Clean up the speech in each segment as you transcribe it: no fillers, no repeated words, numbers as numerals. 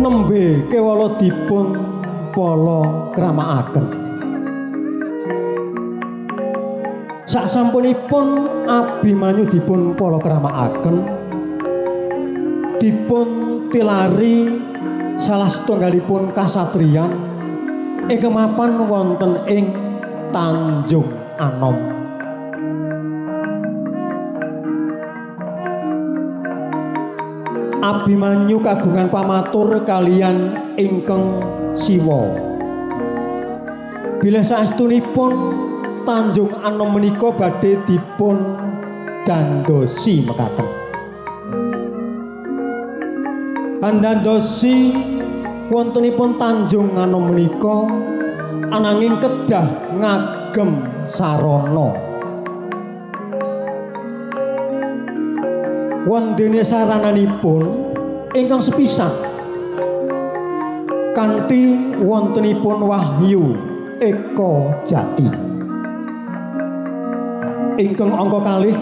nembe kewala dipun pala kramakaken. Saksampunipun Abimanyu dipun pala kramakaken, dipun tilari salah setunggalipun kasatriyan ingkang mapan wonten ing Tanjung Anom. Abimanyu kagungan pamatur kaliyan ingkang Siwa. Bilih saestunipun Tanjung Anom menika badhe dipun dandosi mekaten. Andandosi wontenipun Tanjung Anom menika ananging kedah ngagem sarana. Wondene sarananipun ingkang sepisan kanthi wontenipun Wahyu Eka Jati ingkang angka kalih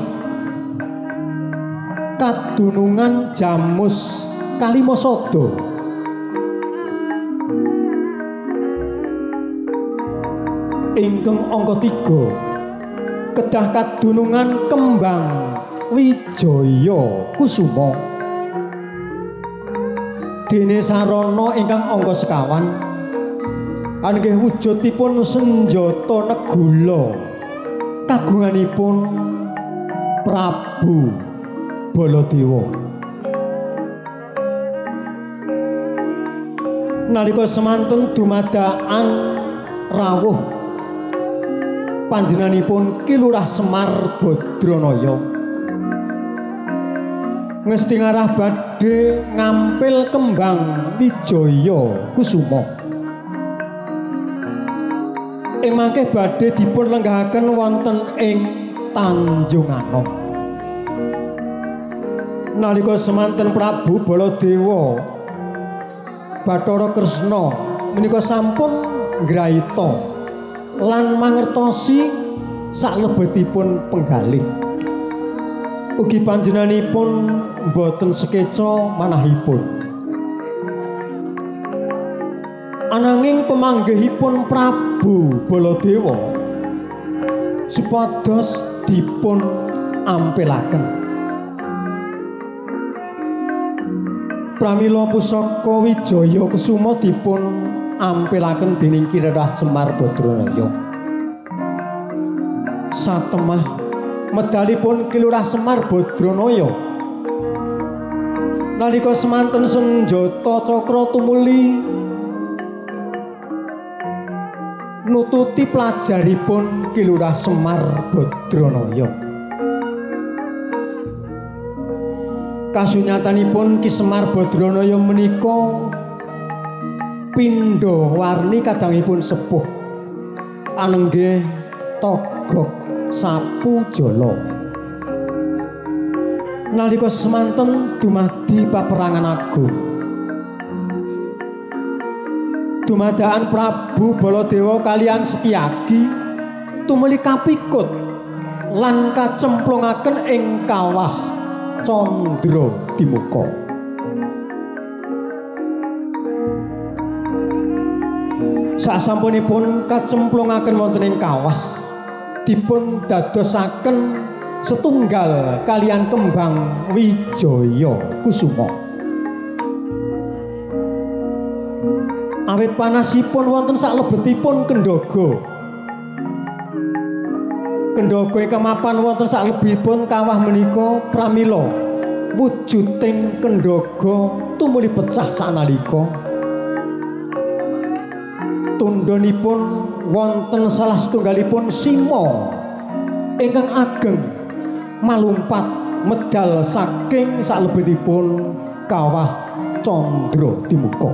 kadunungan Jamus Kalimasada ingkang angka 3 kedah kadunungan Kembang Wijaya Kusuma dene sarana ingkang angka 50 anggih wujudipun senjata negula kagunganipun Prabu Baladewa. Nalika semanten dumadakan rawuh panjenenganipun Ki Lurah Semar Badranaya ngesti ngarah badhe ngampil Kembang Wijaya Kusuma. Ing mangke badhe dipun lenggahaken wonten ing Tanjung Anom. Nalika semanten Prabu Baladewa Bathara Kresna menika sampun ngraita lan mangertosi saklebetipun penggalih. Ugi panjenenganipun boten sekeca manahipun. Ananging pamanggihipun Prabu Baladewa supados dipun ampilaken. Pramila pusaka Wijaya Kusuma dipun ampilaken dening Ki Lurah Semar Badranaya. Satemah medalipun Ki Lurah Semar Badranaya nalika semanten senjata cakra tumuli nututi pelajaripun Ki Lurah Semar Badranaya. Kasunyatanipun Ki Semar Badranaya menika pindha warni kadangipun sepuh anenggih Togog Sapu Jala. Nalika semanten dumadi paperangan agung, dumadakan Prabu Baladewa kaliyan Setyaki tumeli kapikut lan kacemplungaken ing kawah Candra Dimuka. Sasampunipun kacemplungaken wonten ing kawah dipun dadosaken setunggal kaliyan Kembang Wijaya Kusuma. Awit panasipun wonten saklebetipun Kendhaga. Kendhaga ingkang mapan wonten saklebetipun kawah menika pramila wujuding Kendhaga tumuli pecah sanalika. Tundhonipun wonten salah setunggalipun sima ingkang ageng malumpat medal saking saklebetipun kawah Candra Dimuka.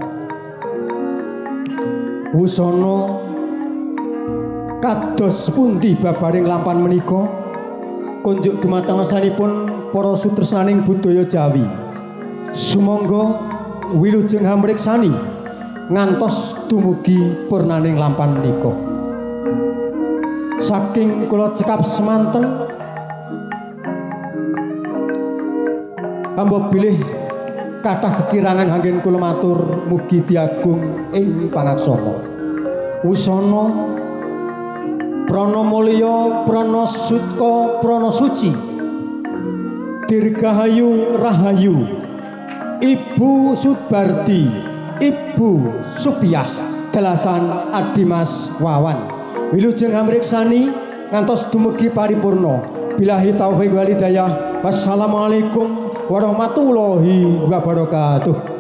Wusana kados pundi babaring lampan menika kunjuk dumateng asanipun para sutresnaning budaya Jawi. Sumangga wilujeng hamriksani ngantos dumugi purnaning lampan menika. Saking kula cekap semanten hamba bilih kathah kekirangan anggen kula matur mugi diagung ing pangaksana. Usana prana mulya, prana sutka, prana suci. Dirgahayu rahayu. Ibu Subardi, Ibu Supiah, Delasan Adimas Wawan. Wilujeng amriksani ngantos dumugi paripurna. Billahi taufik wal hidayah. Wassalamualaikum warahmatullahi wabarakatuh.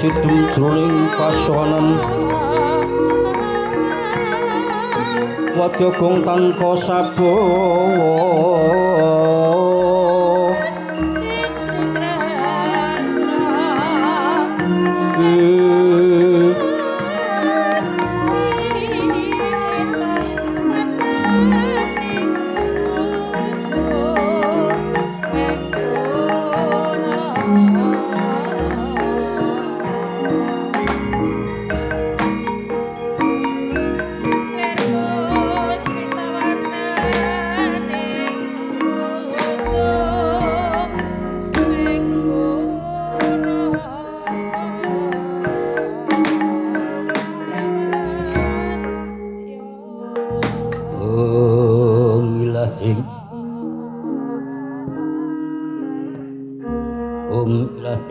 sidhem jroning kasowanan wadya gong tanpa sabawa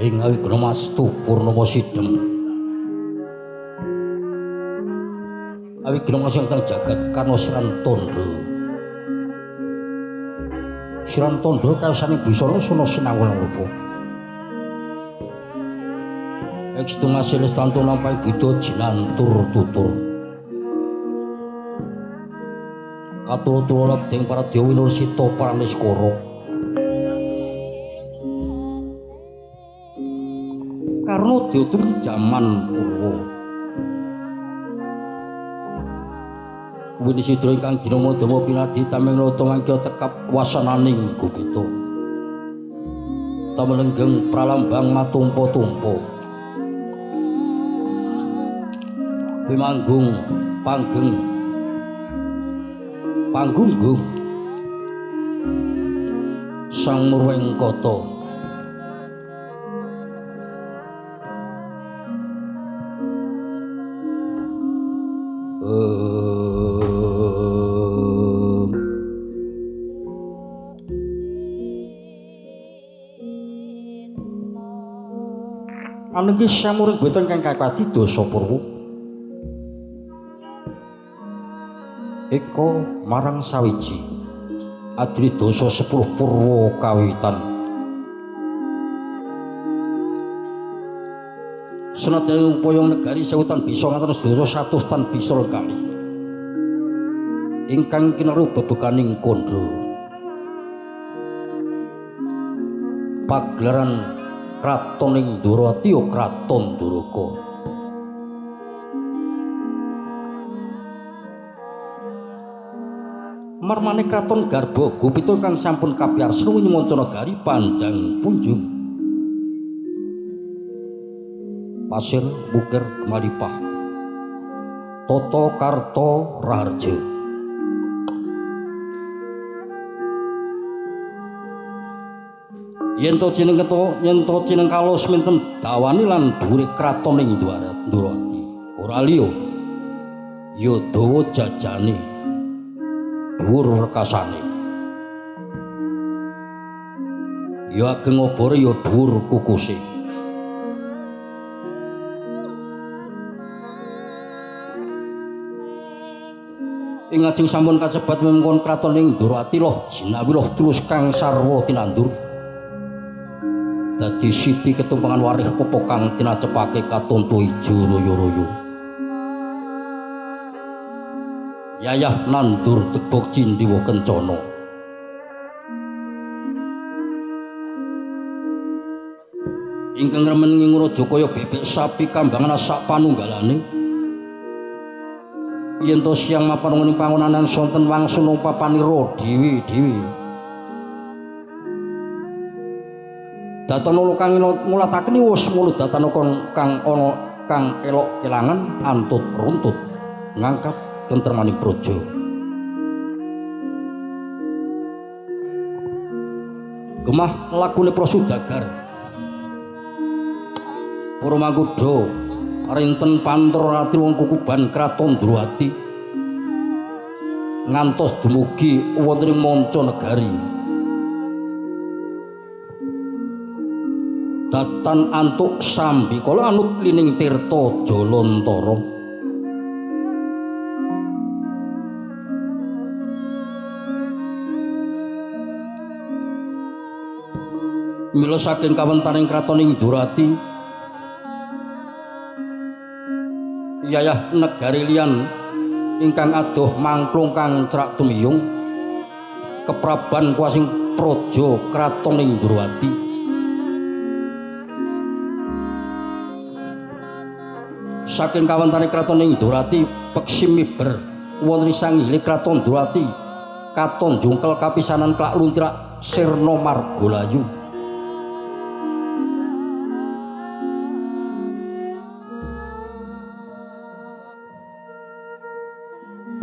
ing Awikramastu Purnama Sidhem Awikrama Sangtang Jagat Karna Srantandha Srantandha kasaning Bisana suna sinawang rupa Ekstu Masilis Tantu lampahi Buddha jinantur tutur Katura-tura labding para Dewa Winursita Paraniskara karena diutur jaman purwa Winisidra ingkang dinama Dama Pinadi tameng nata mangkya tekap wasananing gupita tamelenggeng pralambang matumpa-tumpa pimanggung panggunggung Sang Murwengkata Anenggi samuring boten kang kakati Dasa Purwa Eka marang sawiji adri dasa 10 purwa kawitan senadyan upaya negari sewutan bisa ngantos dasa 100 tan bisa kali ingkang kineru bebukaning kandha pagelaran kratoning Ndorowati ya kraton Ndoraka marmane kraton Garba Gupita kang sampun kapiyarsa nyumanca negari panjang punjung pasir bukir kemalipah Tata Karta Raharja yen to jeneng kala seminten dawani lan dhuwure kratoning Ndorowati ora liya ya dawa jajane dhuwur rekasane ya ageng obore ya dhuwur kukuse ing ajeng sampun kasebat mengkon kratoning Ndorowati loh jinawi loh tulus kang sarwa tinandur dadi siti ketumpangan warih apa kang tinacepake katonto ijo royo-royo yayah nandur tebok cindiwa kencana ingkang remen nguraja kaya bebek sapi kambangan sak panunggalane yen to siang mapan ing pangonanan sonten wangsul papanira dewi-dewi datana kang ngulataken wis mulut datana kang ana kang elok kelangan antut runtut ngangkat tentremaning praja gemah lakune Prasudagar para mangkuda rinten Pantrarati wong kukuban kraton Ndorowati ngantos dumugi wonten ing manca negari datan antuk sambikala anut lining tirta Jalantara mila saking kawentaning kratoning Ndorowati wiyayah negari liyan ingkang adoh mangklung kang cerak tumiyung kepraban kuasing praja kraton Indrawati. Saking kawentane kraton Indrawati peksi miber wonten sanggile kraton Indrawati katon jungkel kapisanan kelak luntirak sirna margalayu.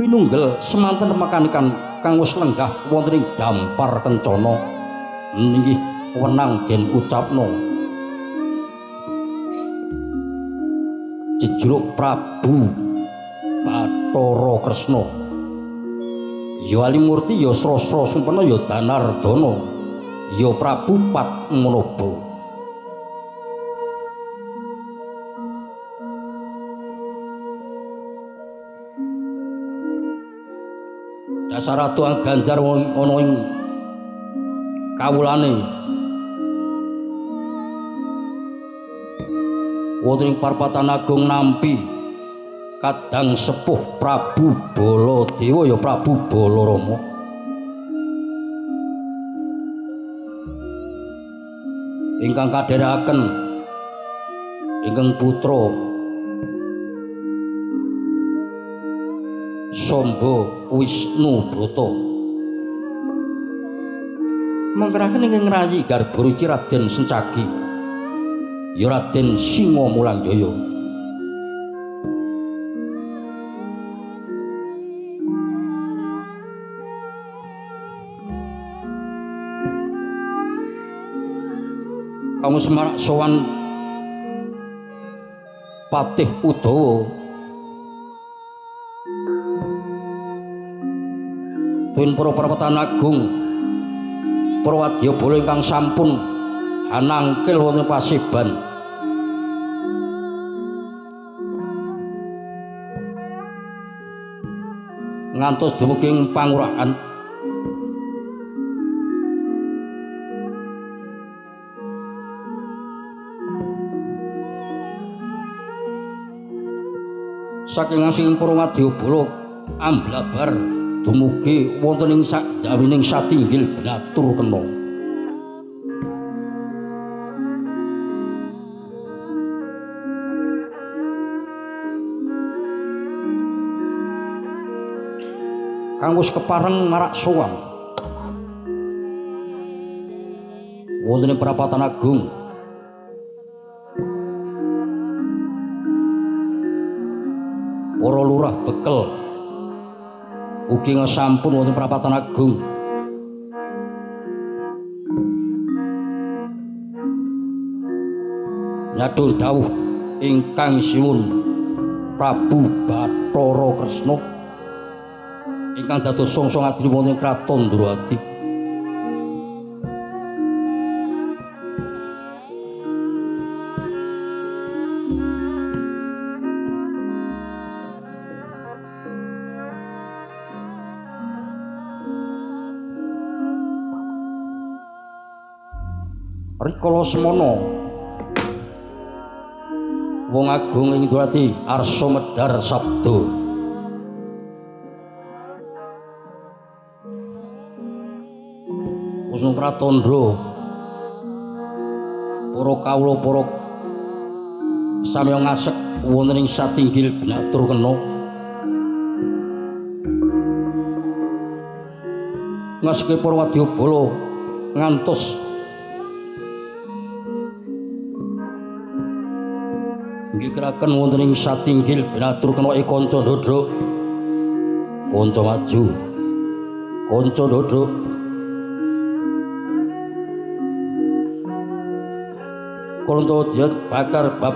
Pinunggel semanten mekanikan kang wis lenggah wonten ing dampar kencana inggih wenang den ucapno Jejruk Prabu Bathara Kresna ya Alimurti ya Srasra Sumpena ya Danardana ya Prabu Padmanaba. Dasar Ratu Ganjar ana ing kawulane wonten ing Parpatan Agung nampi kadang sepuh Prabu Baladewa ya Prabu Balarama. Ingkang kadherekaken ingkang putra Samba Wisnu Brata mangkaraken ingkang ngrayi garbaruci Raden Sencagi ya Raden Singa Mulangjaya. Kamu semarak sowan Patih Udawa Tuwin para Parpatan Agung para wadyabala ingkang sampun anangkil wonten Paseban ngantos dumugi ing pangurahan saking asing para wadyabala amblabar dumugi wonten ing sajawining satinggil Binatur Kena. Kang wis kepareng marak sowan wonten ing Prapatan Agung para lurah bekel ugi sampun wonten Prapatan Agung nyadul dawuh ingkang siwun Prabu Bathara Kresna ingkang dados songso ngadri wonten kraton Ndrawati. Rikala semana wong agung ing Ndrawati arsa medhar sabda Wisnu Pratandra para kawula para sami ngasek wonten ing satinggil Binatur Kena ngaseke para wadyabala ngantos gerakan wonten ing satinggil Binatur Kena kanca ndodrok kanca maju kanca ndodrok kanca diat bakar bab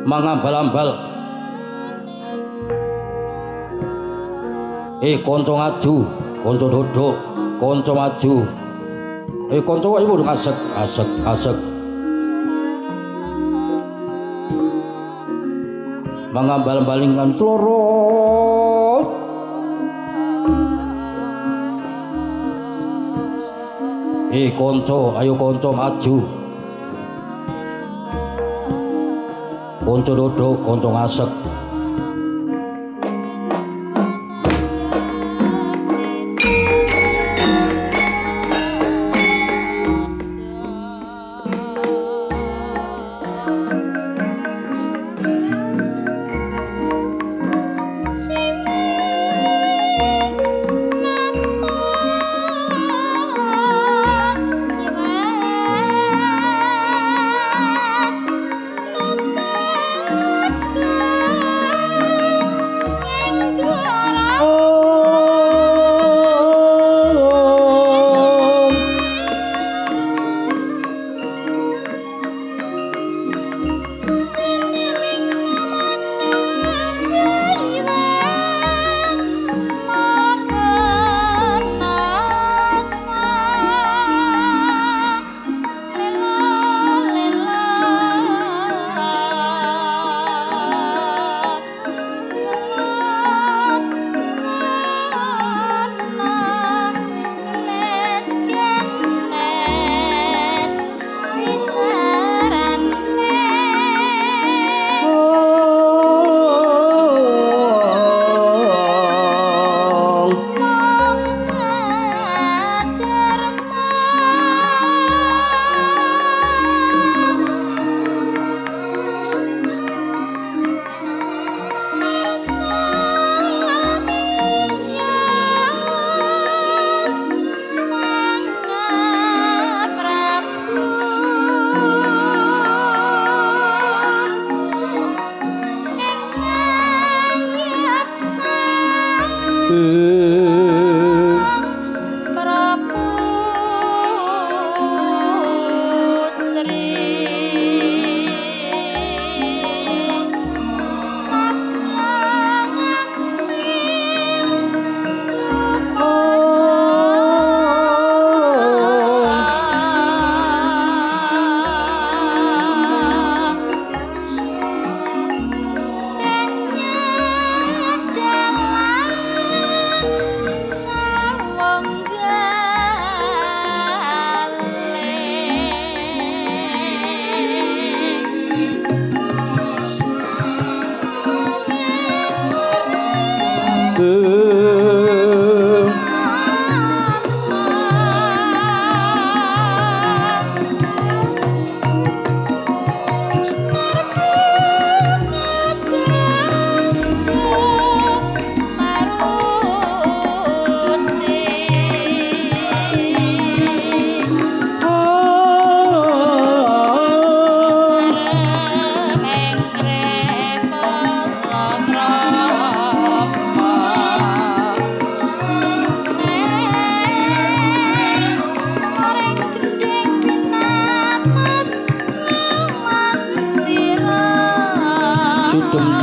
mangambal-ambal kanca maju kanca ndodrok kanca maju kanca wae padha asek mangambal-balingan clorot kanca ayo kanca maju kanca dodo kanca ngasek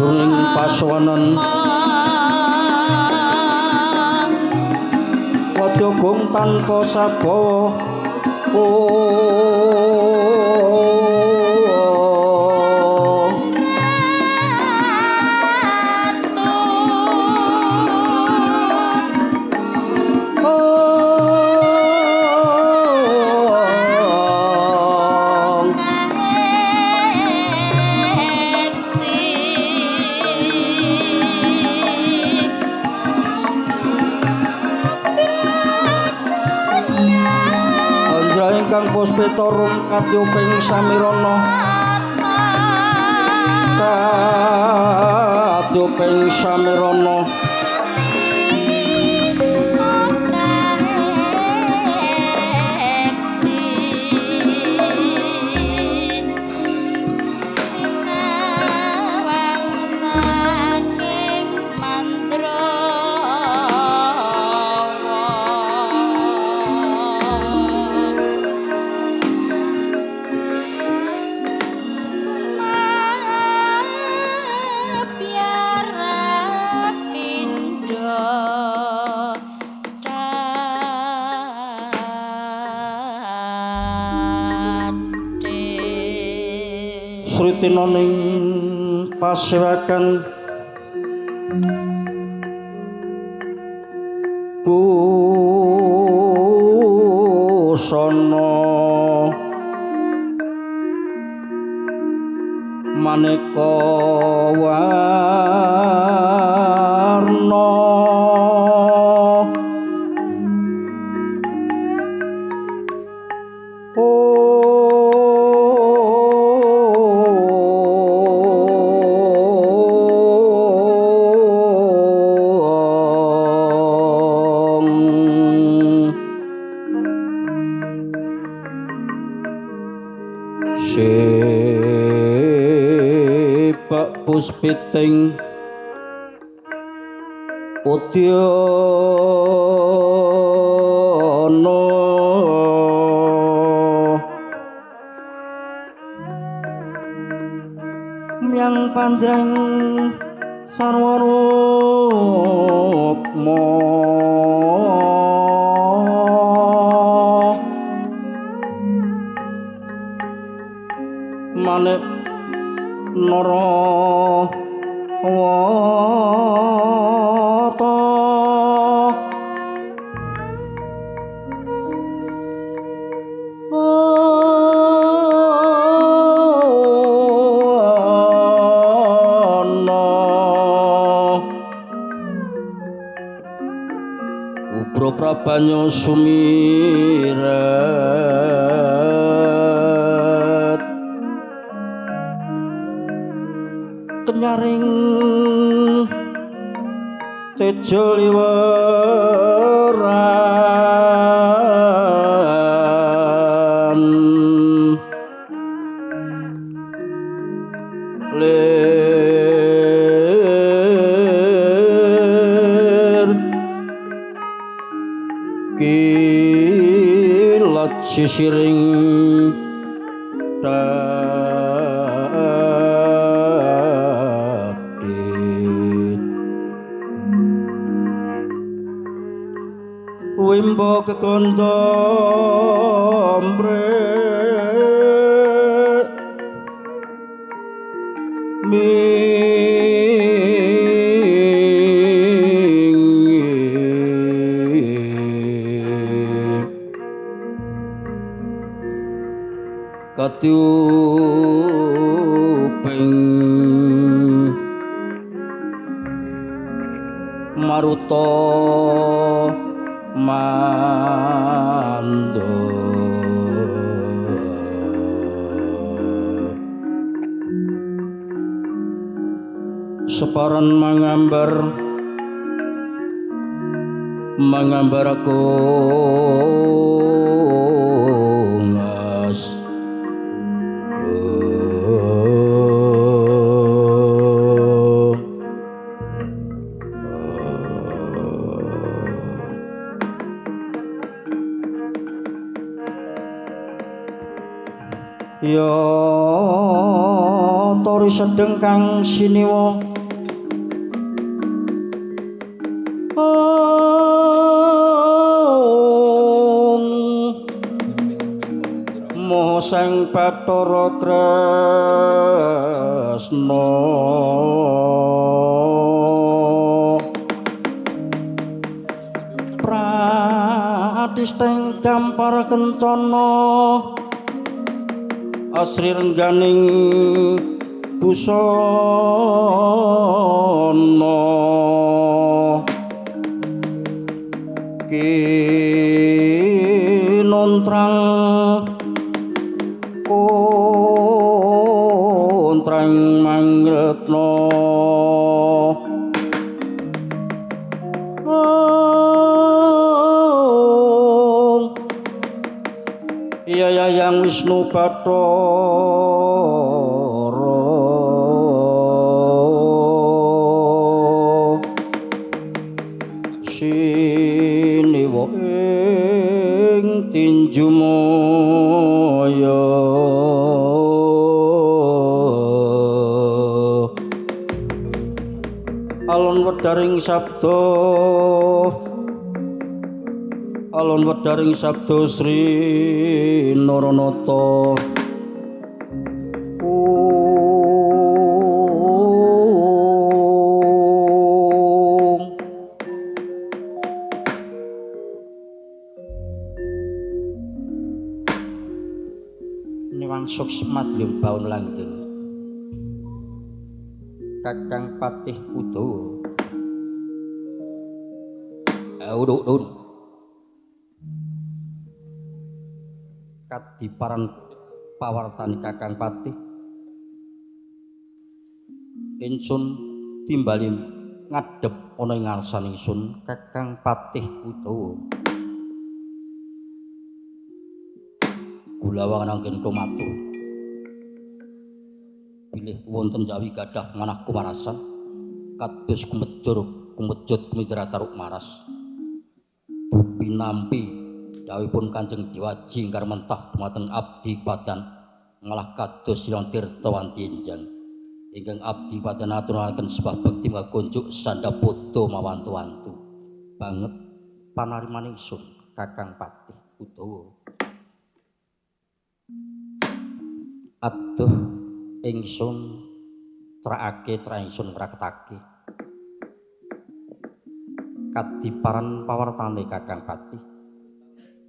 jroning pasowanan Wajagung tanpa sabawa Kang Puspita rum katyuping samirana katyuping samirana Sritinaning pasewakan busana maneka warna puspiting udyana myang panjang sarwarukma manik nara wata ubra prabanyo sumiret kenyaring tejo liweran lir kilat sisiring wimbo kekondo mbrek katiuping maruta mando separan mangambar aku ngas ya tori sedeng kang siniwa moho sang Bathara Kresna pratisteng dampar kencana asri rengganing busana kinontrang kontrang mangretna Yayang Wisnu Bathara siniwa ing tinju maya alon wedaring sabda Sri Naranata niwang suksmat yung baun langgeng Kakang Patih Udawa. Udun. Kadiparan pawartani Kakang Patih. Ingsun timbali ngadhep ana ing ngarsaning ingsun Kakang Patih Udawa. Kula wangken matur. Bilih wonten jawi gadah manah kumarasan kados kumejut kumitra caruk maras. Pinampi dawuhipun Kanjeng Dewaji ingkang mentah dumateng abdi padan ngalah kados Sirang Tirtawanti enjang ingkang abdi padan aturaken sebah bekti ngagonjuk sandapada mawantu-wantu banget panarimaning ingsun Kakang Patih Udawa. Aduh ingsun trakake ingsun ngraketake kadiparan pawartane Kakang Patih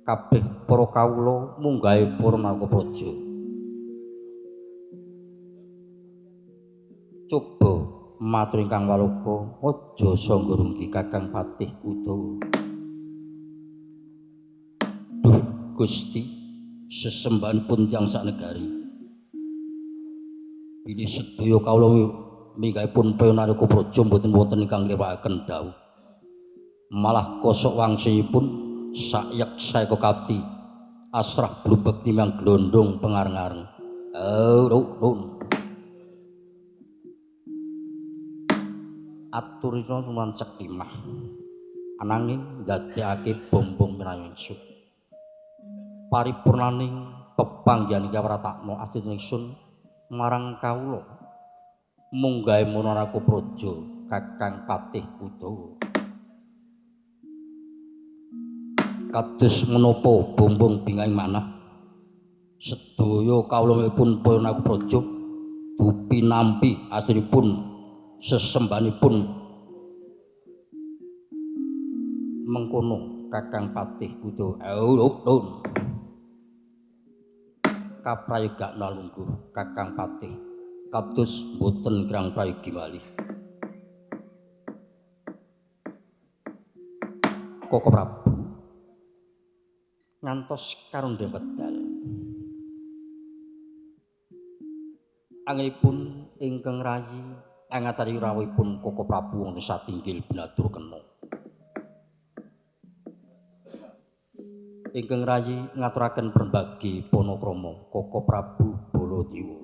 kabeh para kawula munggahe para Narkopraja coba matur ingkang waluka aja sangga rumgi Kakang Patih Udawa. Duh Gusti sesembahanipun tiyang saknegari bilih sedaya kawula minggahipun para Narkopraja mboten wonten ingkang nglewakaken dawuh malah kosok wangsipun sayak saeka kapti asrah blubek timang glondong pengareng-areng. Aturina nuwun sektimah ananging ndadekake bombong menawi ingsun paripurnaning pepanggihan iki wratakna asring ingsun marang kawula munggahe Narkopraja Kakang Patih Udawa. Kados menapa bombong bingahing manah sedaya kawulanipun para Narkopraja dupi nampi asrinipun sesembahanipun mengkono Kakang Patih Udawa. Kaprayogakna lungguh Kakang Patih kados boten kirang prayogi malih. Koko Prabu ngantos karundhe wedal anggenipun ingkang rayi angatari rawuhipun Koko Prabu wonten satinggil binadur kena ingkang rayi ngaturaken perbagi panakrama Koko Prabu Baladewa.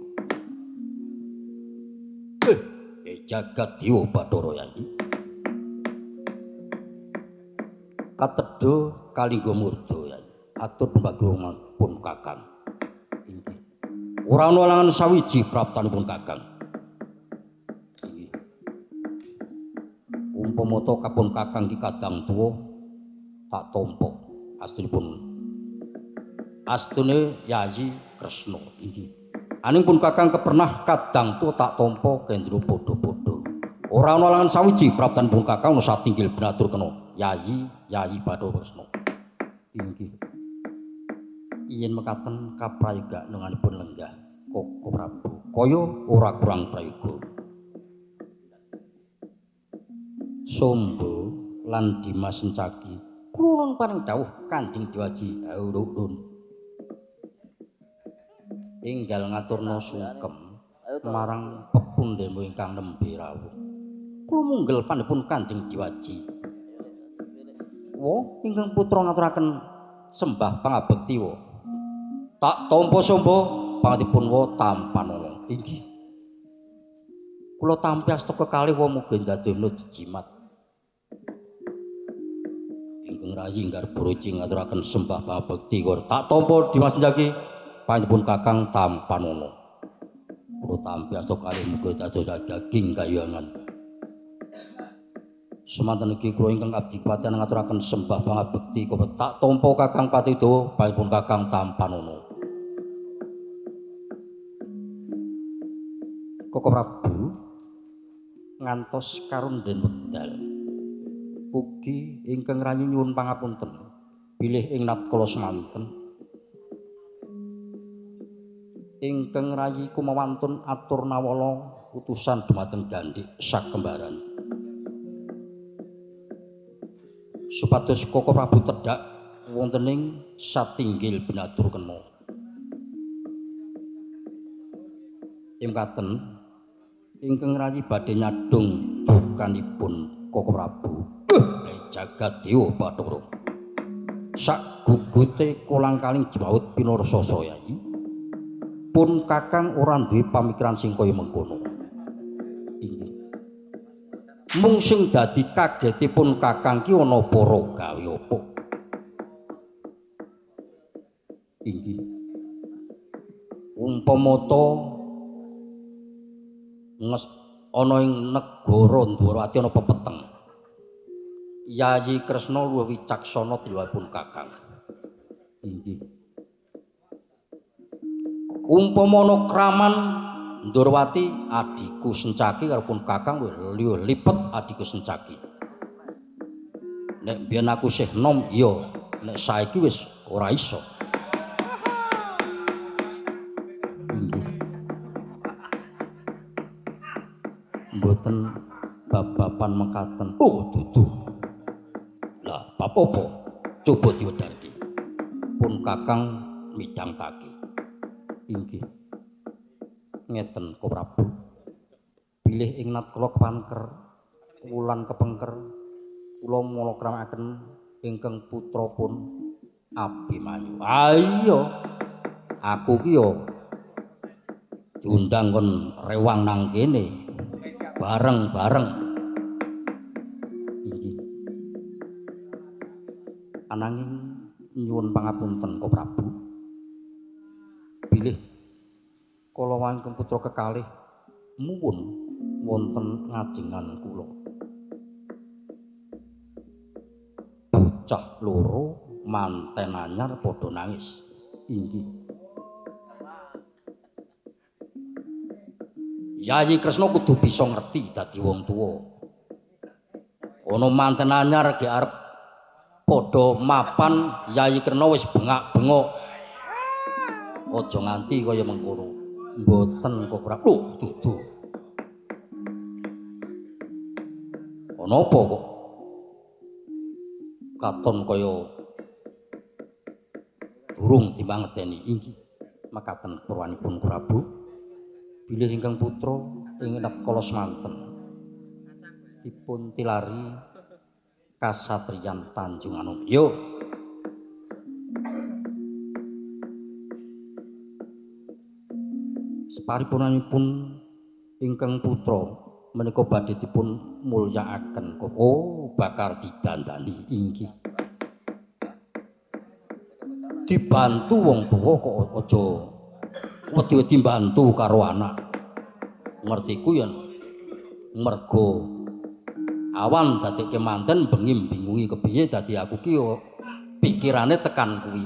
Jagat Dewa Bathara Yayi katedha kalingga murda Yayi atur pembagipun Kakang inggih ora ana alangan sawiji praptanipun Kakang inggih umpama ta kapun Kakang ki kadang tuwa tak tampa astune Yayi Kresna inggih aning pun Kakang kepernah kadang tuwa tak tampa kendra padha-padha ora ana alangan sawiji praptanipun Kakang ana satinggil binatur kena Yayi Bathara Kresna inggih yen mekaten kaprayoga nenganipun lenggah Koko Prabu kaya ora kurang prayoga Sombo lan Dimas Sencaki kula nuwun paring dawuh Kanjeng Dewaji Urun enggal ngaturna sungkem marang pepundhenmu ingkang nembe rawuh kula munggel pandhipun Kanjeng Dewaji wa ingkang putra ngaturaken sembah pangabekti wa tak tampa sombo pangatipun wa tampanana inggih kula tampi asta kekalih wa muga ndadekno jejimat ingkang rayi Garbaroji ngaturaken sembah pangabekti tak tampa Dimas Sencaki panjenengan Kakang tampanana kula tampi asta kalih muga dados daging kayuangan semanten iki kula ingkang abdi patihan ngaturaken sembah pangabekti tak tampa Kakang Patih Udawa panjenengan Kakang tampanana. Koko Prabu ngantos karundhen wekdal ugi ingkang rayi nyuwun pangapunten bilih ing natkala semanten ingkang rayi kumawantun atur nawala utusan dumateng Gandik sak kembaran. Supados Koko Prabu tedhak wontening satinggil benatur kena. Imkaten ingkang rayi badhe nyadong dukanipun Koko Prabu. Jagat Dewa Bathara. Sak gugute kolang-kaling jawut pinarsa Yai. Pun Kakang ora duwe pamikiran sing kaya mengkono. Inggih. Mung sing dadi kagetipun Kakang ki ana para gawe apa? Inggih. Umpama ta ana ing negara Ndwarawati ana pepeteng. Yayi Kresna luwih wicaksana tinimbangipun Kakang. Inggih. Umpama ana kraman Ndwarawati adiku Sencaki karo pun Kakang luwih lipet adiku Sencaki. Nek biyen aku isih nom iya, nek saiki wis ora iso. Inggih. Mboten bab-baban mekaten. Oh, dudu. Lah, bab apa? Coba diwedarke. Pun Kakang midhang taki. Inggih. Ngeten Ko Prabu. Bilih ing natkala kepanker, wulan kepengker, kula malakramaken ingkang putra pun Abimanyu. Ah iya. Aku ki yo diundang kon rewang nang kene. Bareng-bareng. Inggih. Ananging nyuwun pangapunten Ko Prabu. Bilih kala wangking putra kekalih muwun wonten ngajengan kula. Bocah loro manten anyar padha nangis. Inggih. Yayi Kresna kudu bisa ngerti dadi wong tuwa. Ana manten anyar ge arep padha mapan, Yayi Kresna wis bengak-bengok. Aja nganti kaya mengkono. Mboten kok ora. Lho, dudu. Ana apa kok? Katon kaya durung dimangerteni. Inggih. Mekaten purwanipun Prabu. Bilih ingkang putra ing natkala semanten dipun tilari kasatriyan Tanjung Anom. Yo. Separipunanipun ingkang putra menika badhe dipun mulyakaken. Oh, bakal didandani. Inggih. Dibantu wong tuwa kok aja wedi-wedi mbantu karo anak. Ngertiku yen mergo awan dadekke manten bengi bingungi kepiye dadi aku ki pikirane tekan kuwi.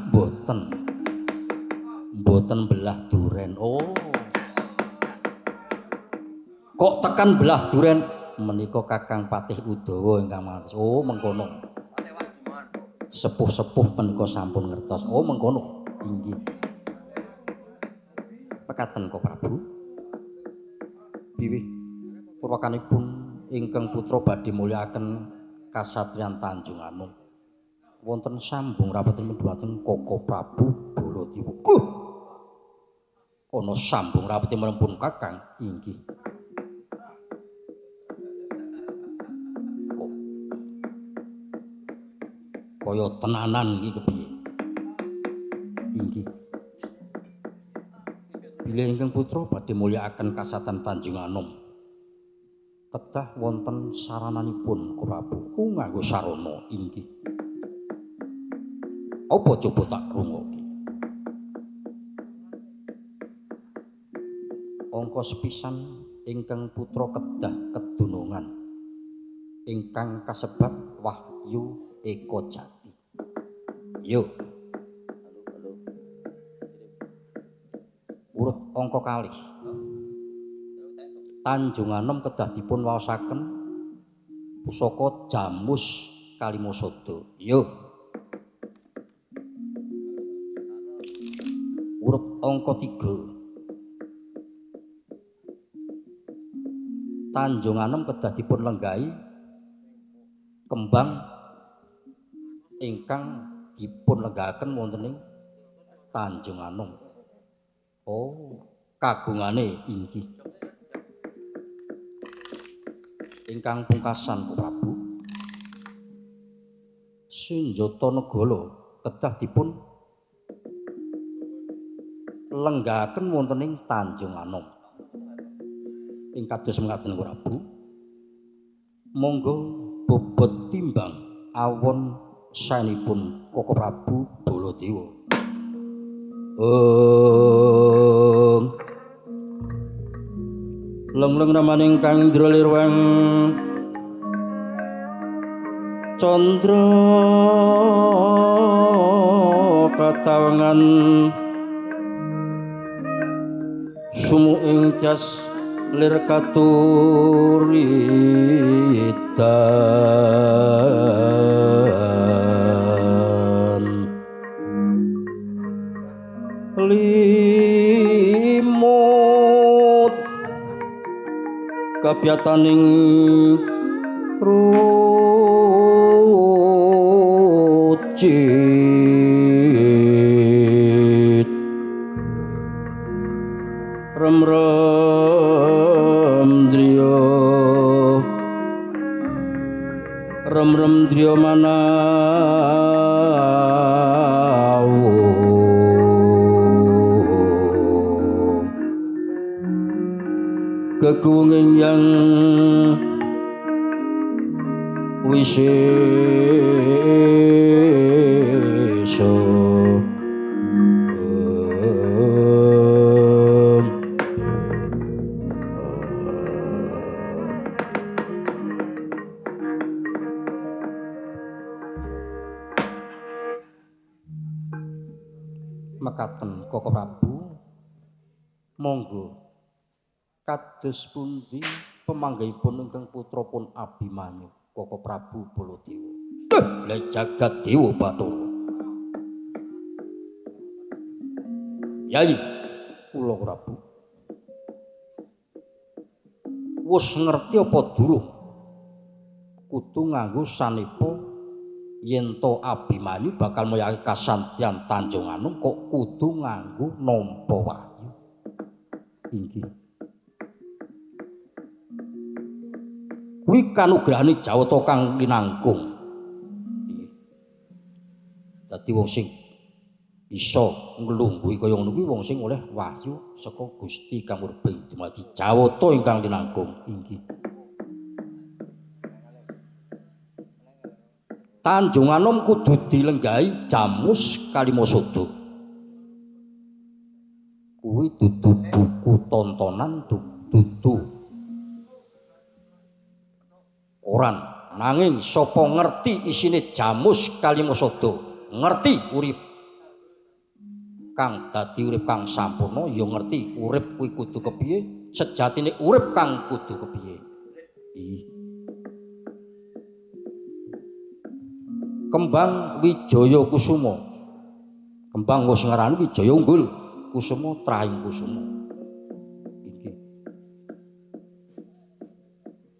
Mboten belah duren. Oh. Kok tekan belah duren menika Kakang Patih Udawa ingkang matos. Oh, mengkono. Sepuh-sepuh menika sampun ngertos. Oh, mengkono. Inggih. Pekaten Ko Prabu. Biwih purwakanipun ingkang putra badhe mulyakaken kasatriyan Tanjung Anom. Wonten sambung rapetipun dhumateng Koko Prabu Baladewa. Ana sambung rapetipun pun Kakang. Inggih. Kaya tenanan iki kepiye? Inggih. Bilih ingkang putra badhe mulyakaken kasatan Tanjung Anom. Kedah wonten sarananipun Ko Prabu. Nganggo sarana. Inggih. Apa coba tak rungokke? Angka sepisan ingkang putra kedah kedunungan ingkang kasebat Wahyu Eko Jati. Yuk. Urut angka kalih. Tanjung Anom kedah dipun waosaken pusaka Jamus Kalimasada. Yuk. Urut angka 3. Tanjung Anom kedah dipun lenggahi kembang ingkang dipun lenggahaken wonten ing Tanjung Anom. Oh, kagungane inggih ingkang pungkasan Prabu Sunjata Negara kedah dipun lenggahaken wonten ing Tanjung Anom. Ing kados mengaten Prabu, monggo bobot timbang awon saenipun Koko Prabu Baladewa. Lengleng ramaning kang indra lirwang Candra katawengan sumuing jas lir katuritan limut kabyataning rucit rem driya manawu keguwing yang wisesa mekaten Koko Prabu, monggo kados pundi pamanggihipun ingkang putrapun Abimanyu Koko Prabu Baladewa. Lah jagat dewa Bathara. Yai kula Prabu. Wis ngerti apa durung? Kudu nganggo sanepa yen to Abimanyu bakal moyake kasantyan Tanjung Anom kok kudu nganggo nampa wahyu. Inggih. Kuwi kanugrahane Jawata kang linangkung. Nggih. Dadi wong sing bisa nglungguhi kaya ngono kuwi wong sing oleh wahyu saka Gusti Kang Murbeng dumadi Jawata ingkang linangkung. Inggih. Tanjung Anom kudu dilenggahi Jamus Kalimasada. Kuwi dudu buku tontonan, dudu koran, nanging sapa ngerti isine Jamus Kalimasada, ngerti urip kang dadi urip kang sampurna, ya ngerti urip kuwi kudu kepiye, sejatine urip kang kudu kepiye. Kembang Wijaya Kusuma. Kembang wis ngarani Wijaya Unggul, Kusuma Trahing Kusuma. Inggih.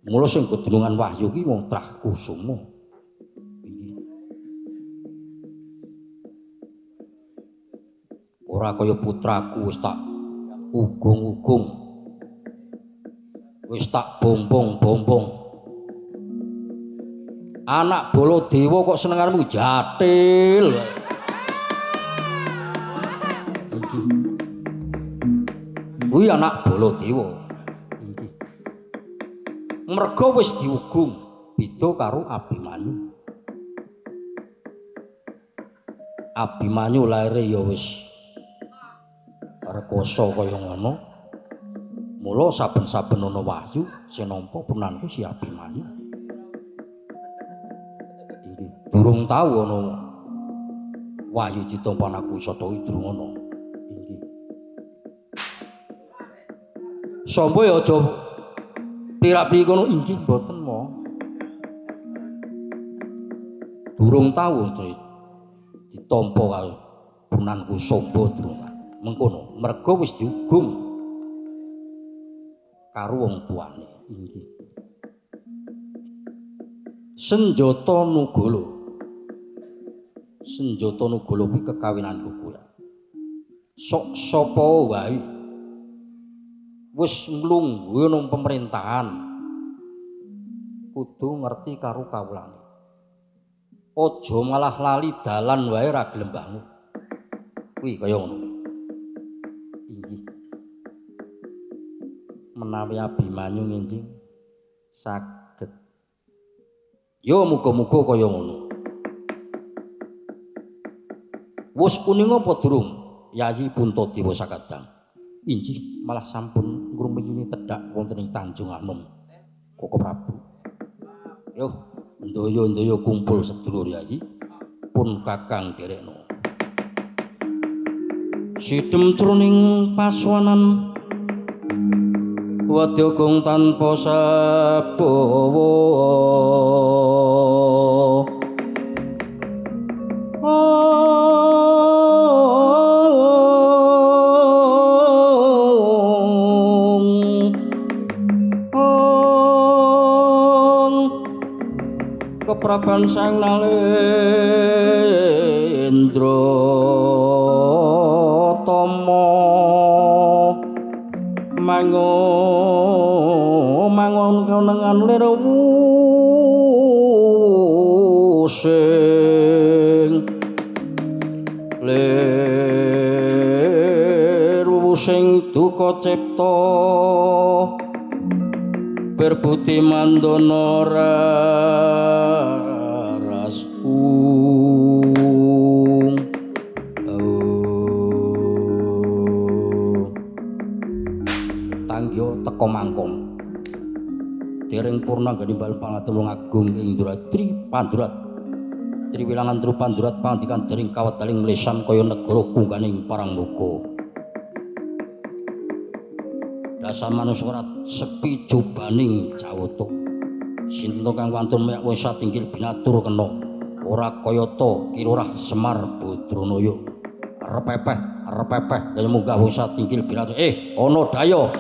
Mula sing gedungan wahyu ki wong Trah Kusuma. Inggih. Ora kaya putraku wis tak ugung-ugung. Wis tak bombong-bombong. Anak Baladewa kok senenganmu jatil. Kuwi anak Baladewa. Inggih. Merga wis diugung beda karo Abimanyu. Abimanyu laire ya wis rekoso kaya ngono. Mula saben-saben ana wahyu sing nampa penanku si Abimanyu. Durung tau ana wahyu ditampa aku sata durung ana. Inggih. Sampo ya aja pira-piri kono inggih mboten mo. Durung tau ditampa karo punanku Samba durung. Mengkono merga wis diugung karo wong tuane. Inggih. Senjata Nugala. Senjata Nugala kuwi kekawinan kuwi. Sok sapa wae wis mlungguh nang pemerintahan kudu ngerti karo kawulane. Aja malah lali dalan wae ra gelem bangun. Kuwi kaya ngono. Inggih. Menawi Abimanyu nginjing saged. Yo muga-muga kaya ngono. Wis kuning apa durung? Yayi Puntadewa sakadang. Injih, malah sampun ngrumiyi tedhak wonten ing Tanjung Anom. Koko Prabu. Yo, ndaya-ndaya kumpul sedulur Yayi. Pun Kakang derekno. Sidhem jroning paswanan wadya gong tanpa sabawa. Kepraban Sang Nalendra Tama mangon kenengan lir wusing duka cipta berbudi mandana rasung. Tanggya teka mangkon dereng purna ganimbal pangatulung agung Indratri Pandurat Triwilangan Tru Pandurat pangandikan dereng kawetaling lesan kaya negara kungganing parang muka. Dasar manungsa ora sepi jobaning jawata. Sinten kang wantun mek wis satinggil binatur kena ora kayata Kirurah Semar Badranaya. Repepeh kaya munggah wis satinggil binatur. Ana daya.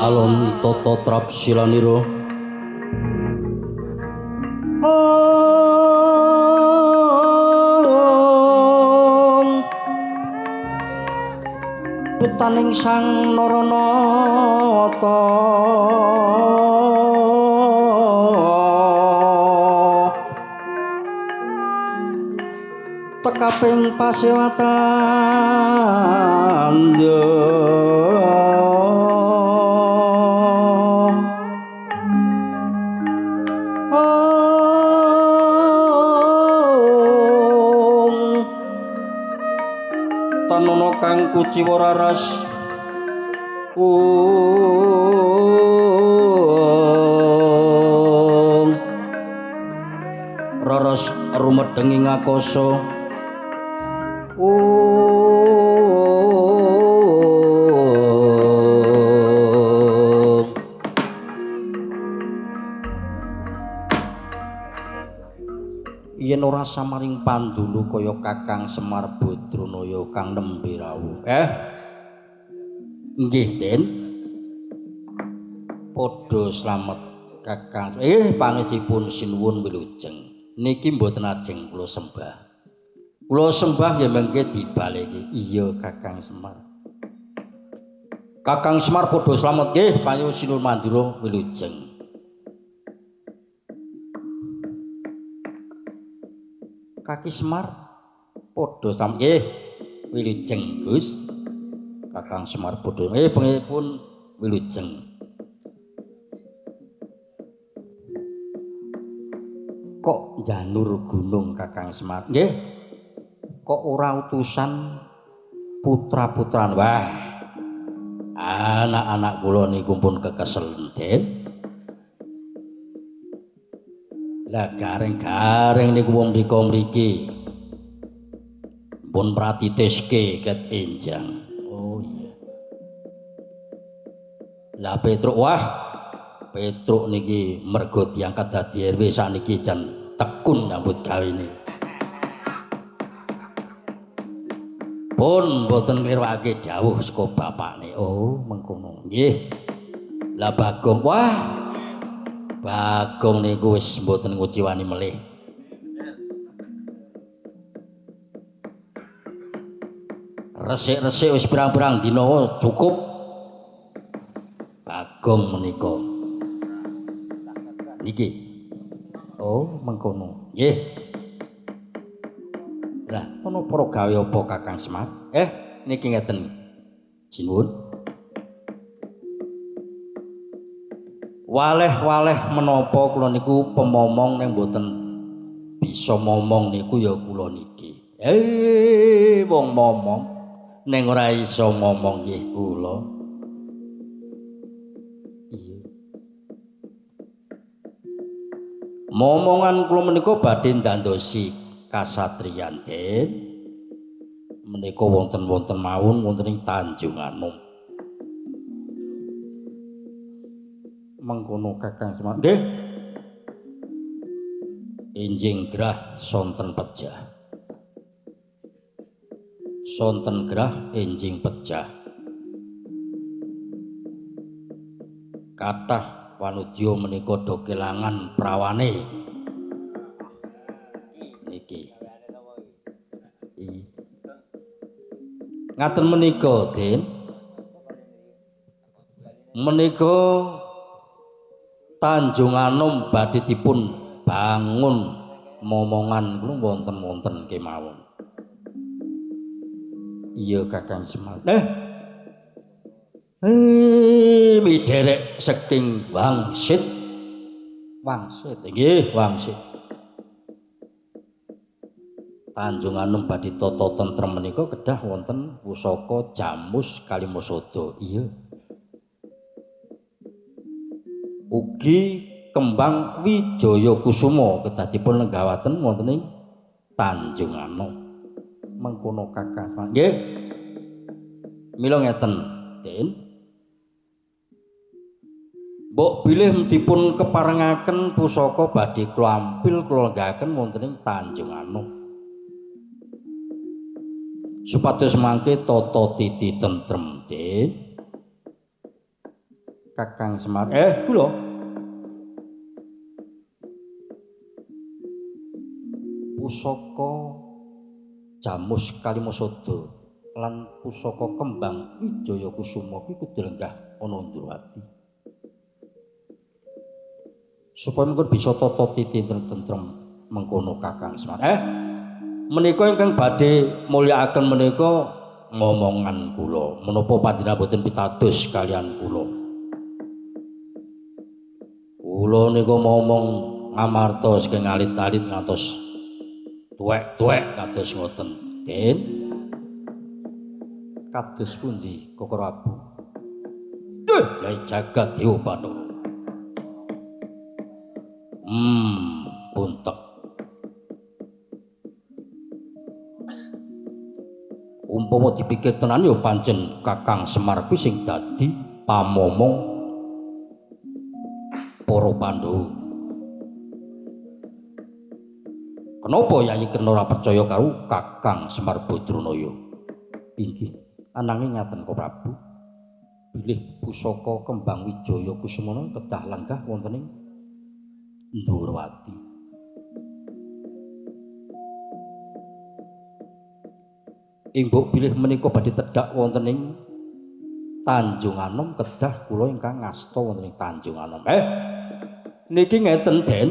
alon tata trapsilanira putaning sang Naranata kaping pasewatan tanono kang kuciwa raras raras rumedeng ing akasa yen ora samaring pandulu kaya Kakang Semar Badranaya kang nembe rawuh. Nggih, Den. Padha slamet Kakang. Pangesipun sinuwun wilujeng. Niki mboten ajeng kula sembah. Kula sembah nggih mengke dibaleki. Iya, Kakang Semar. Kakang Semar padha slamet nggih payu sinuwun mandura wilujeng. Kaki Semar padha sam nggih wilujeng Gus. Kakang Semar padha pengipun wilujeng. Kok janur gunung Kakang Semar? Nggih. Kok ora utusan putra-putran? Wah. Anak-anak kula niku pun kekesel Den. Lah gareng-gareng niku wong mriki pun pratiteske ket enjang. Oh iya. Lah Petruk Petruk niki mergo diangkat dadi RW sakniki jan tekun nyambut gawene. Pun mboten ngliwake dawuh saka bapakne. Oh mengkono. Nggih. Lah Bagong niku wis mboten nguciwani melih. Resik-resik wis pirang-pirang dina cukup. Bagong menika. Niki. Oh, mengkono. Nggih. Lah, ana para gawe apa Kakang Semar? Niki ngeten. Sinuwun. Waleh-waleh menapa kula niku pemomong ning mboten bisa momong niku ya kula niki. Wong momong ning ora iso ngomong nggih kula. Iya. Momongan kula menika badhe ndandosi kasatriyan Den. Menika wonten-wonten mawon wonten ing Tanjung Anom. Mengkono Kakang Semar. Nggih. Enjing grah sonten pejah. Sonten grah enjing pejah. Kathah wanudya menika do kelangan prawane. Niki. Ngaten menika, Den. Menika Tanjung Anom badhe dipun bangun momongan kula wonten-wonten kemawon. Iya Kakang Semar. Miderek saking wangsit. Wangsit nggih, wangsit. Tanjung Anom badhe tata tentrem menika kedah wonten pusaka Jamus Kalimasada. Iya. Ugi kembang Wijaya Kusuma kedah dipun lenggawaken wonten ing Tanjung Anom. Mengkono Kakang Semar. Nggih. Mila ngeten, Den. Mbok bilih dipun keparengaken pusaka badhe kula ampil kula lenggahken wonten ing Tanjung Anom. Supados mangke tata titi tentrem, Den. Kakang Semar. Kula. Pusaka Jamus Kalimasada lan pusaka kembang Wijaya Kusuma kuwi kudu lenggah ana Ndrawati. Supaya mengko bisa tata titi tentrem mengkono Kakang Semar. Menika ingkang badhe mulyakaken menika ngomongan kula. Menapa panjenengan boten pitados kalian kula? Kula niku ngomong ngamarta saking alit-alit ngantos tuwek-tuwek kados ngoten. Den kados pundi Kokoro Abu? Lah jagat Dewa Bathara. Puntek. Umpama dipikir tenan ya pancen Kakang Semar kuwi sing dadi pamomong para Pandhawa. Kenapa Yayi Kena ora percaya karo Kakang Semar Badranaya? Inggih, ananging ngaten Kok Prabu. Bilih pusaka kembang Wijaya Kusumana kedah lenggah wonten ing Ndhurawati. Imbuk bilih menika badhe tedhak wonten ing Tanjung Anom kedah kula ingkang ngasta wonten ing Tanjung Anom. Niki ngeten Den.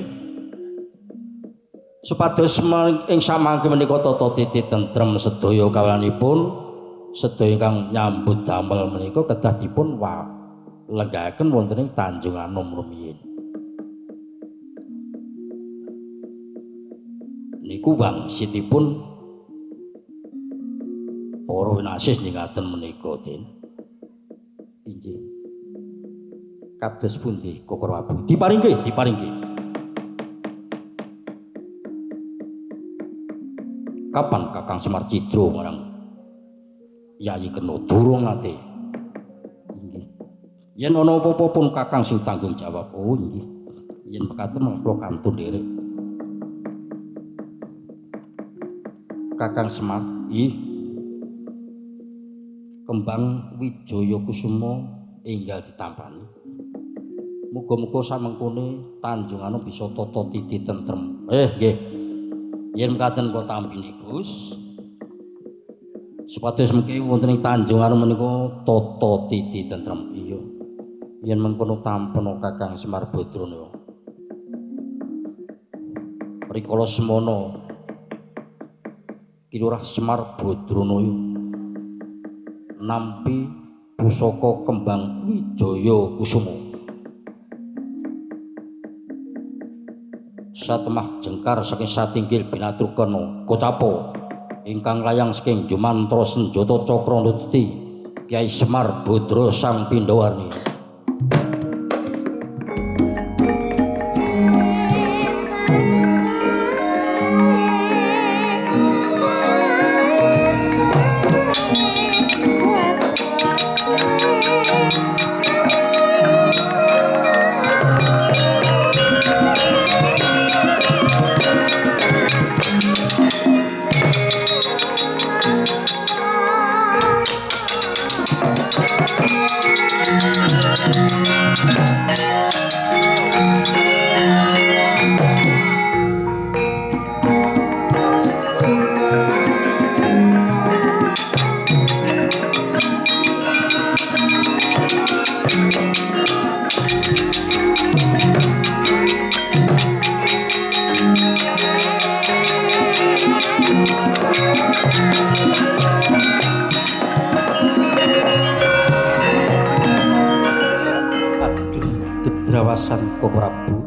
Supados ing samangke menika tata titi tentrem sedaya kawanipun sedaya ingkang nyambut damel menika kedah dipun lenggahaken wonten ing Tanjung Anom rumiyin. Niku wangsitipun para winasis ningaten menika Den. Inggih. Kados pundi Kokoro Abu? Diparingke. Kapan Kakang Semar Cidra marang Yayi Kena durung nate? Inggih. Yen ana apa-apa pun Kakang sing tanggung jawab. Oh nggih. Yen mekaten kula kantun nderek. Kakang Semar, kembang Wijaya Kusuma enggal ditampani. Muga-muga samengkone Tanjung Anom bisa tata titi tentrem. Nggih. Yen mekaten kula tampini Gus. Supados mengki wonten ing Tanjung Anom menika tata titi tentrem. Iya. Yen mengkono tampena Kakang Semar Badranaya. Rikala semana Kilurah Semar Badranaya nampi pusaka kembang Wijaya Kusuma. Satemah jengkar saking satinggil Binatrukena Kocapa ingkang layang saking Jumantra Senjata Cakra Nututi Kyai Semar Badra Sang Pindawarni. Kok Prabu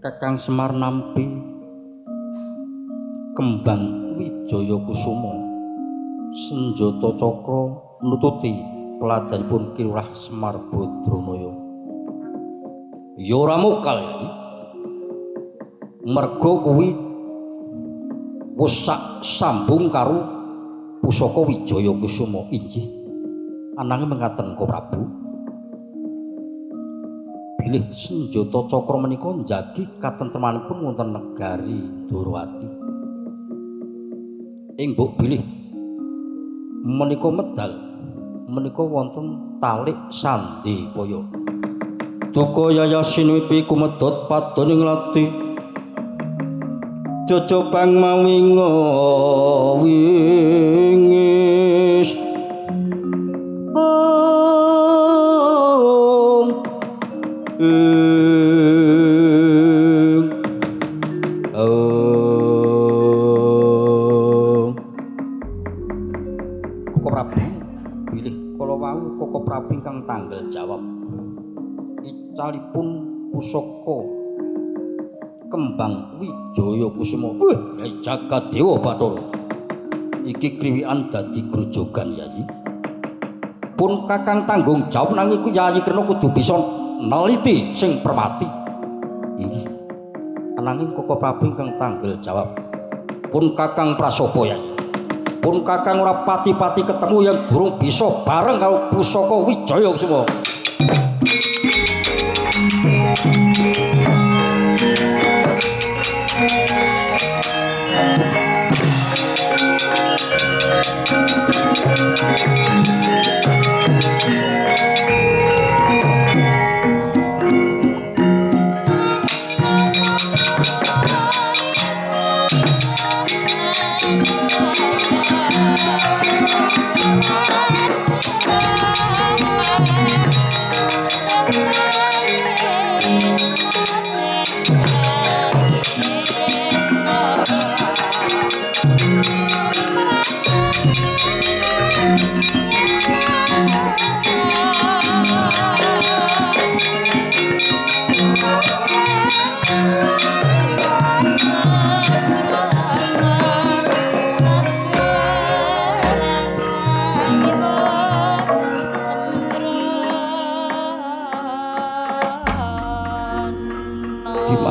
Kakang Semar nampi kembang Wijaya Kusuma senjata cakra nututi pelajaripun Kilurah Semar Badranaya. Ya ora mokal merga kuwi wis sambung karo pusaka Wijaya Kusuma. Inggih ananging mengatakan Kok Prabu bilih senjata cakra menika njagi katentremanipun wonten negari Ndhurawati. Ing mbok bilih menika medal menika wonten talik sandipaya. Duka yayasin wipi kumedhot padoning lati. Jojobang mawinga wingis. calipun pusaka kembang Wijaya Kusuma. Yai Jagadewa Bathara. Iki kriwikan dadi grojogan Yayi. Pun Kakang tanggung jawab nang iku Yayi Krena kudu bisa neliti sing permati. Inggih. Ananging Koko Prabu ingkang tanggel jawab. Pun Kakang Prasoba Yayi. Pun Kakang ora pati-pati ketemu yang durung bisa bareng karo pusaka Wijaya Kusuma.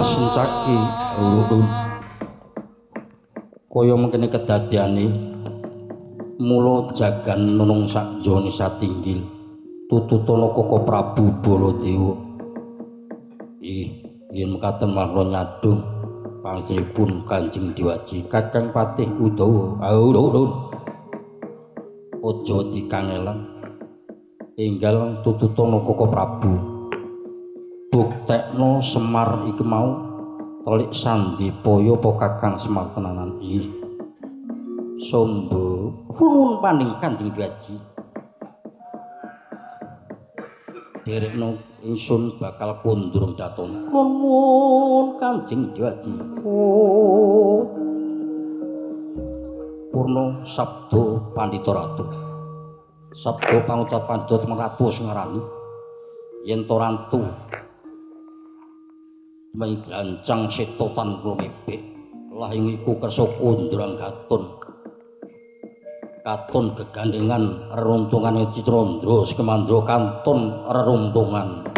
Sencaki ulun kaya mengkene kedadiane mula jagan nunung sak jane satinggil tututana Koko Prabu Baladewa. Yen mekaten mawon nyadong panjenenganipun Kanjeng Dewaji Kakang Patih Udawa. Aja dikangelan enggal tututana Koko Prabu. Buktekno Semar iki mau telik sandipaya apa Kakang Semar tenanan iki. Sombo nuwun paning Kanjeng Dewaji. Derekno ingsun bakal kondur daton. Nuwun Kanjeng Dewaji. Purna sabda Pandhita Ratu. Sabda pangucap Pandhita Ratu ngarani yen to rantu menggancang setotan rumebek lah iku kersa kondrang katon gegandengan reruntungan Citrandra Skemandra kanton reruntungan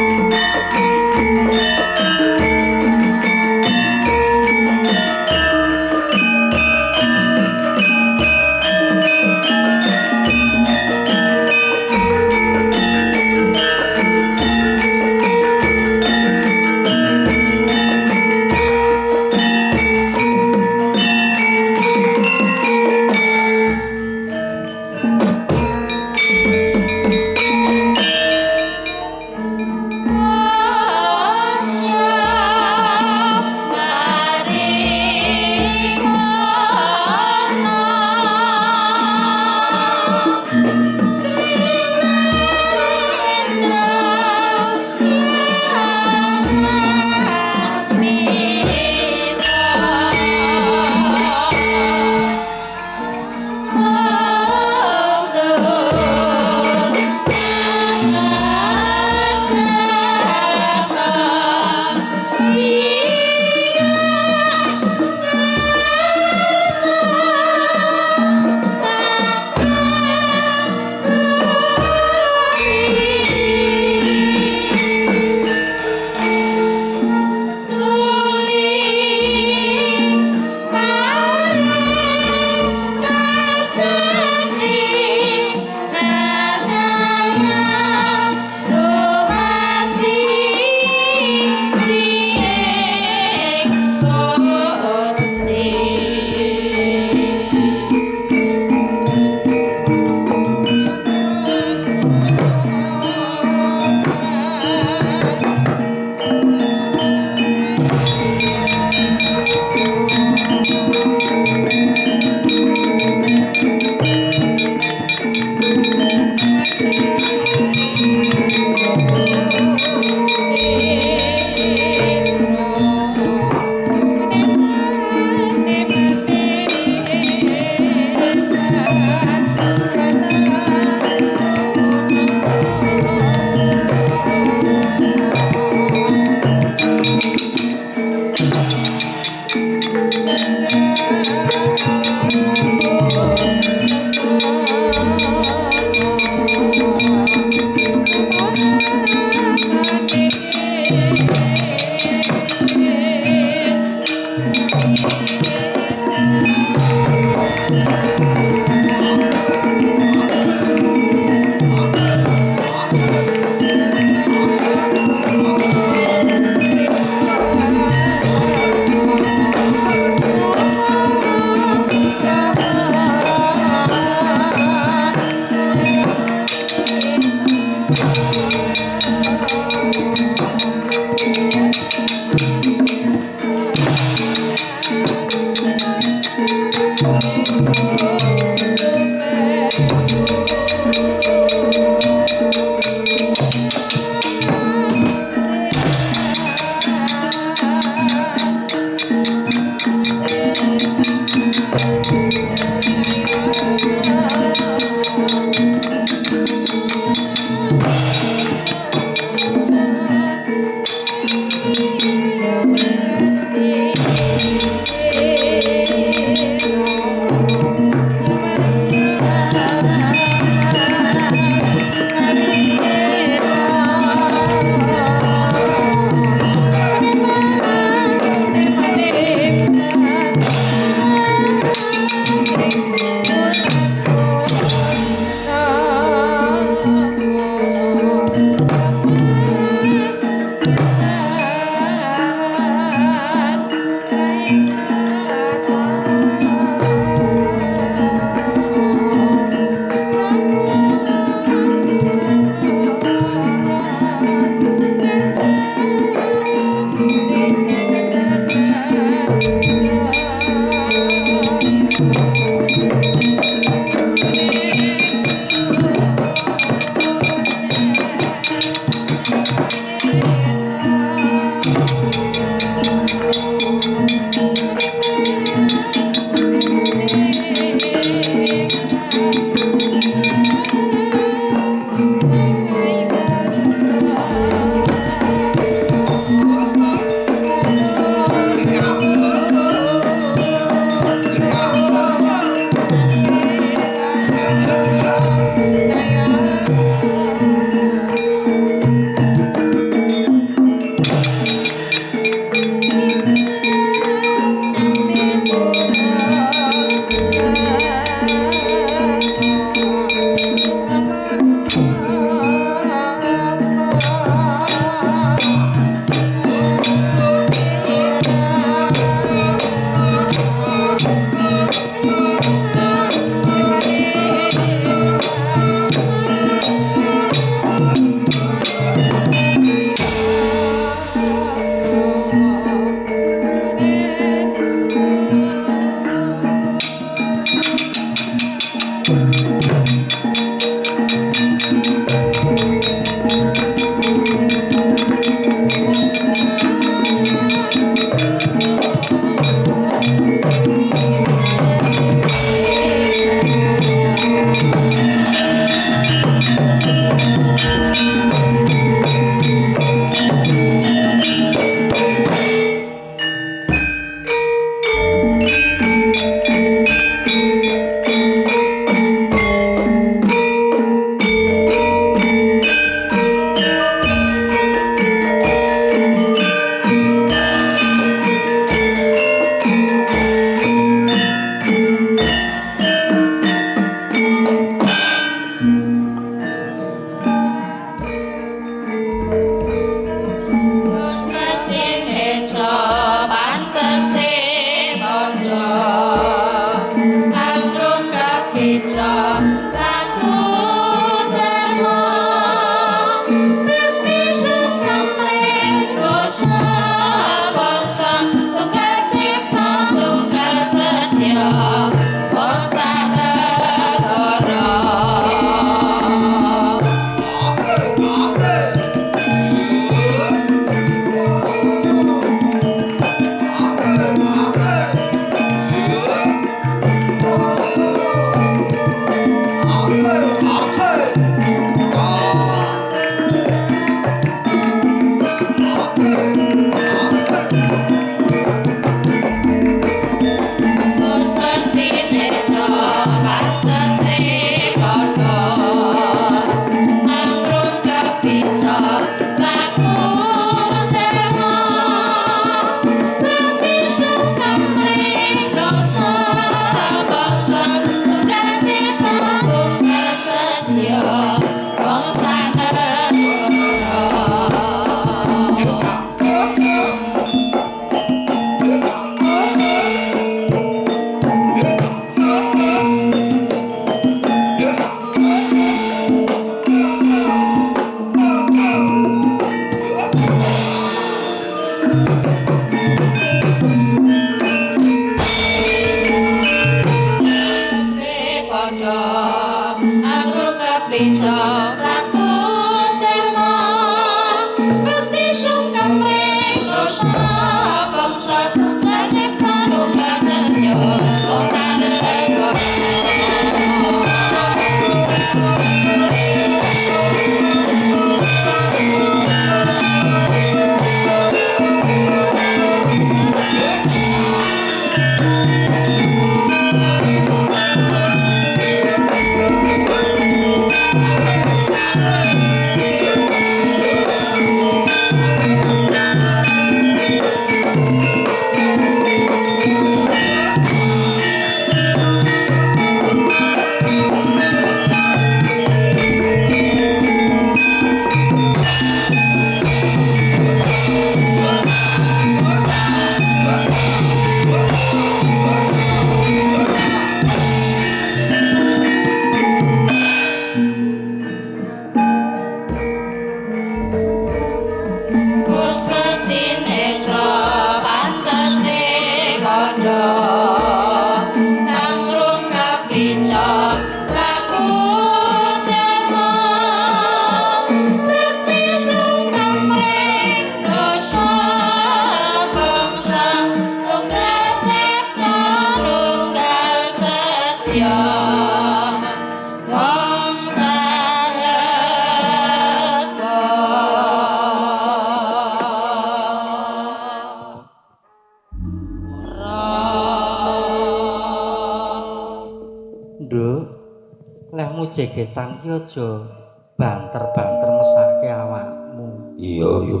Lehmu jegetan ki aja banter-banter mesake awakmu. Iya, iya.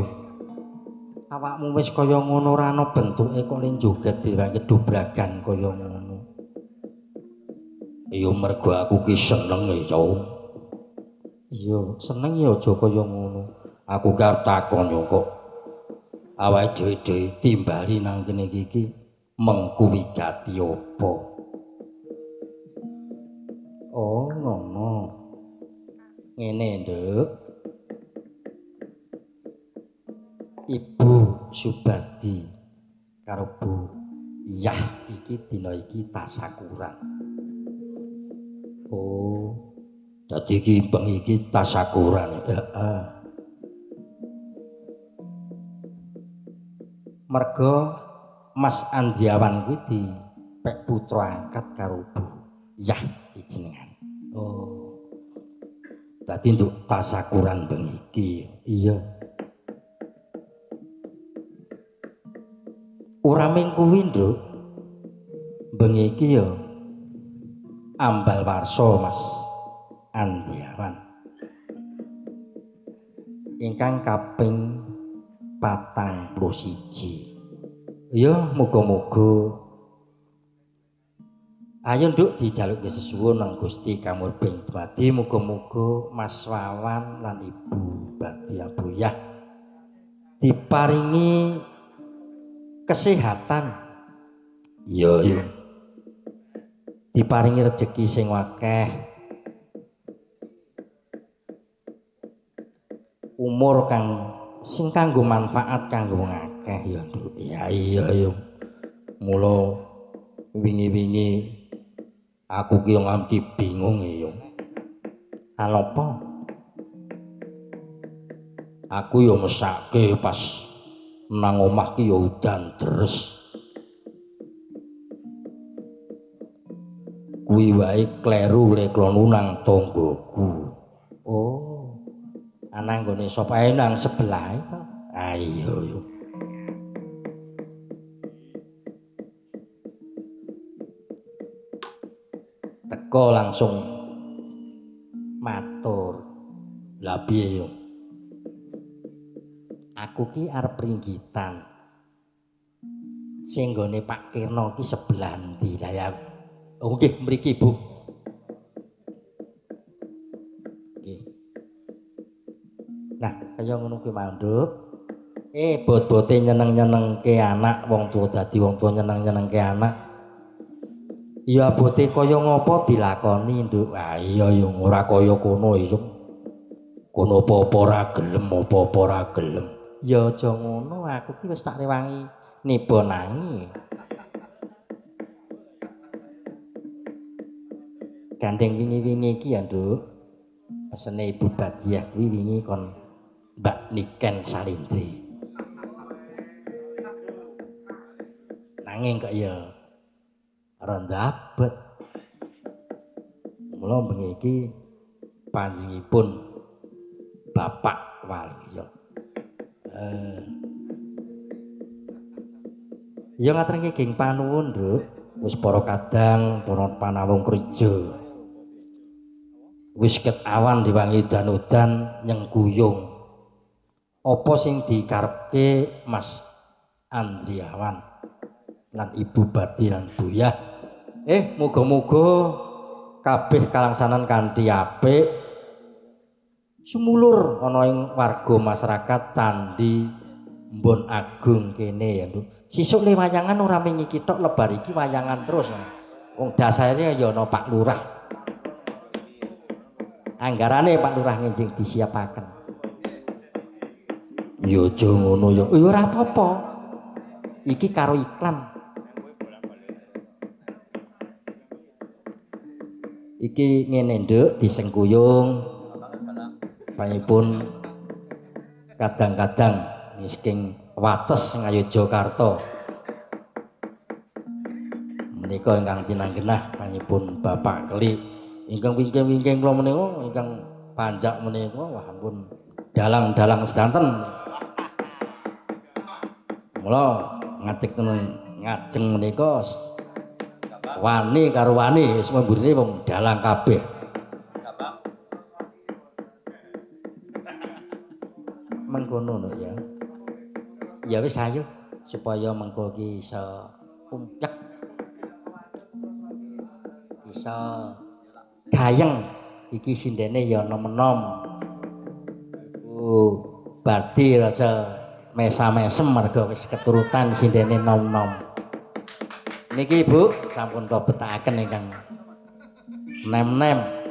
Awakmu wis kaya ngono ora ana bentuke kok len joget diwangi dobragan kaya ngono. Iya mergo aku ki seneng ya, Iya, seneng ya aja kaya ngono. Aku ki arep takon yo kok awake dhewe timbali nang kene iki mengku wigati apa? Oh, ngono. Ngene, Nduk. Ibu Subadi karo Bu Yah iki dina iki tasakuran. Oh. Dadi iki bengi iki tasakuran. Heeh. Merga Mas Andiawan kuwi dipek putra angkat karo Bu Yah jenengan. Oh. Dadi untuk tasakuran bengi iki. Iya. Ora mung kuwi, Nduk. Bengi iki ya ambal warsa Mas Andiawan. Ingkang kaping 41. Ya, muga-muga ayo Nduk dijaluk sesuwun nang Gusti Kamurbing Dumadi, muga-muga Mas Wawan lan Ibu Bati Abuyah diparingi kesehatan. Iya, iya. Diparingi rejeki sing akeh. Umur kang sing kanggo manfaat kanggo wong akeh ya, Nduk. Ya iya, iya. Mula wingi-wingi aku ki nganti bingung ya. Anapa? Aku ya mesake pas nang omah ki ya udan deres. Kuwi wae kleru leklonu nang tanggoku. Oh. Ana nggone sapa ae nang sebelah to. Ah iya yo. Teko langsung matur. Lah piye yo? Aku ki arep ringgitan. Sing nggone Pak Kirna ki sebelah ndi lah ya. Oh nggih mriki Bu. Nggih. Nah, kaya ngono kuwi mau, Nduk. Bot-bote nyeneng-nyenengke anak, wong tuwa dadi wong tuwa nyeneng-nyenengke anak. Ya abote kaya ngapa dilakoni, Nduk. Ah iya yo ora kaya kono yo. Kono apa-apa ora gelem, apa-apa ora gelem. Ya aja ngono, aku ki wis tak rewangi niba nangi. Gandeng wingi-wingi iki ya, Nduk. Pesene Ibu Badiah kuwi wingi kon Mbak Niken Salindri. Nanging kok ya ora ndabet. Mula bengi iki panjenenganipun Bapak Waluya. Ya ngatur geng panuwun, Nduk. Wis para kadang, para panawung kreja. Wis ket awan diwangi udan-udan nyengkuyung. Apa sing dikarepke Mas Andriawan lan Ibu Bati lan Buyah. Muga-muga kabeh kalangsanan kanthi apik. Sumulur ana ing warga masyarakat Candi Mbon Agung kene ya, Nduk. Sisuk le wayangan ora mung iki tok, lebar iki wayangan terus. Wong dasare ya ana Pak Lurah. Anggarane Pak Lurah ngenjing disiapaken. Ya aja ngono ya. Ya ora apa-apa. Iki karo iklan. Iki ngene, Nduk, disengkuyung. Panipun kadang-kadang saking wates Ngayogyakarta. Menika ingkang tinanggenah panipun Bapak Keli. Ingkang wingking-wingking kula menika ingkang panjak menika wah ampun dalang-dalang sedanten. Mula ngatik ngajeng menika wani karo wani wis mburine wong dalang kabeh. mengkono no ya. Ya wis ayo supaya mengko iki iso umpek. Iso gayeng iki sindene ya nom-nom. Iku badhe raja mesa-mesem merga wis keturutan sindene nom-nom. Niki Ibu sampun kula betakaken ingkang nem-nem.